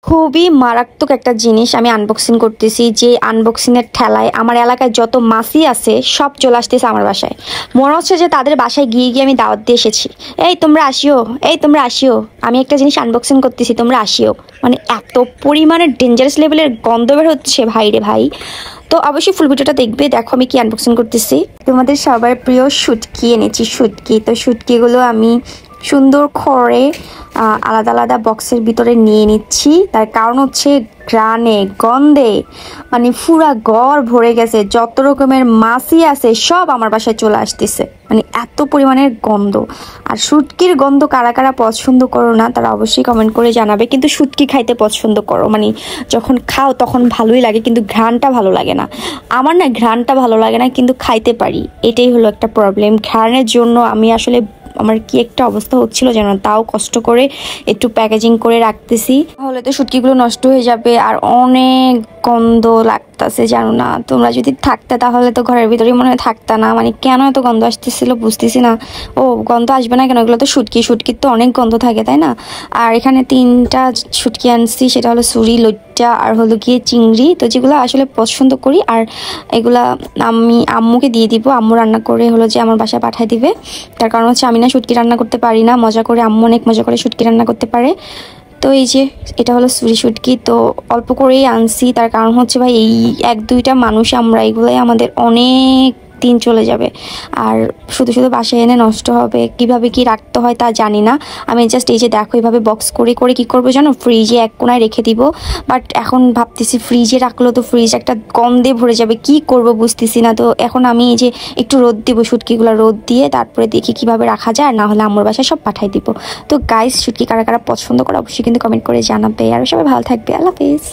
খুবই মারাত্মক একটা জিনিস আমি আনবক্সিং করতেছি, যে আনবক্সিং এর ঠেলায় আমার এলাকায় যত মাসি আছে সব চলে আসতেছে আমার বাসায়। মনে হচ্ছে যে তাদের বাসায় গিয়ে গিয়ে আমি দাওয়াত দিয়ে এসেছি। এই তোমরা আসিও, এই তোমরা আসিও, আমি একটা জিনিস আনবক্সিং করতেছি, তোমরা আসিও। মানে এত পরিমাণে ডেঞ্জারাস লেভেলের গন্ধ বের হচ্ছে ভাই রে ভাই। তো অবশ্যই ফুল ভিডিওটা দেখবে, দেখো আমি কি আনবক্সিং করতেছি। তোমাদের সবার প্রিয় শুটকি এনেছি, শুটকি। তো শুটকিগুলো আমি সুন্দর করে আলাদা আলাদা বক্সের ভিতরে নিয়ে নিচ্ছি। তার কারণ হচ্ছে ঘ্রাণে গন্ধে মানে পুরা ঘর ভরে গেছে, যত রকমের মাছি আছে সব আমার বাসায় চলে আসতেছে, মানে এত পরিমাণের গন্ধ। আর শুটকির গন্ধ কারা কারা পছন্দ করো না তারা অবশ্যই কমেন্ট করে জানাবে, কিন্তু শুটকি খাইতে পছন্দ করো, মানে যখন খাও তখন ভালোই লাগে কিন্তু ঘ্রাণটা ভালো লাগে না। আমার না ঘ্রাণটা ভালো লাগে না কিন্তু খাইতে পারি, এটাই হলো একটা প্রবলেম। ঘ্রাণের জন্য আমি আসলে আমার কি একটা অবস্থা হচ্ছিল যেন, তাও কষ্ট করে একটু প্যাকেজিং করে রাখতেছি, তাহলে তো শুটকিগুলো নষ্ট হয়ে যাবে। আর অনেক গন্ধ লাগতেছে জানো না, তোমরা যদি থাকতে তাহলে তো ঘরের ভিতরেই মনে হয় থাকতা না, মানে কেন এত গন্ধ আসতেছিল বুঝতেছি না। ও গন্ধ আসবে না কেন, এগুলো তো শুটকি, শুটকির তো অনেক গন্ধ থাকে তাই না। আর এখানে 3টা শুটকি আনছি, সেটা হলো সুরি, লইট্টা আর হলো গিয়ে চিংড়ি। তো যেগুলো আসলে পছন্দ করি, আর এগুলা আমি আম্মুকে দিয়ে দিব, আম্মু রান্না করে হলো যে আমার বাসায় পাঠিয়ে দিবে। তার কারণ হচ্ছে আমি না শুটকি রান্না করতে পারি না, মজা করে আম্মু অনেক মজা করে শুটকি রান্না করতে পারে। তো এই যে এটা হলো সুরি শুটকি, তো অল্প করেই আনছি, তার কারণ হচ্ছে ভাই এই 1-2টা মানুষ আমরা, এগুলোই আমাদের অনেক দিন চলে যাবে। আর শুধু শুধু বাসায় এনে নষ্ট হবে, কিভাবে কি রাখতে হয় তা জানি না। আমি জাস্ট এই যে দেখো এইভাবে বক্স করে করে কি করবো জানো, ফ্রিজে এক কোনায় রেখে দিব। বাট এখন ভাবতেছি ফ্রিজে রাখলেও তো ফ্রিজ একটা গন্ধে ভরে যাবে, কি করব বুঝতেছি না। তো এখন আমি এই যে একটু রোদ দিব, শুটকিগুলো রোদ দিয়ে তারপরে দেখি কিভাবে রাখা যায়, আর না হলে আম্মুর বাসায় সব পাঠাই দিব। তো গাইস, শুটকি কারা কারা পছন্দ করে অবশ্যই কিন্তু কমেন্ট করে জানাবে, আর সবাই ভালো থাকবে। আল্লাহ হাফেজ।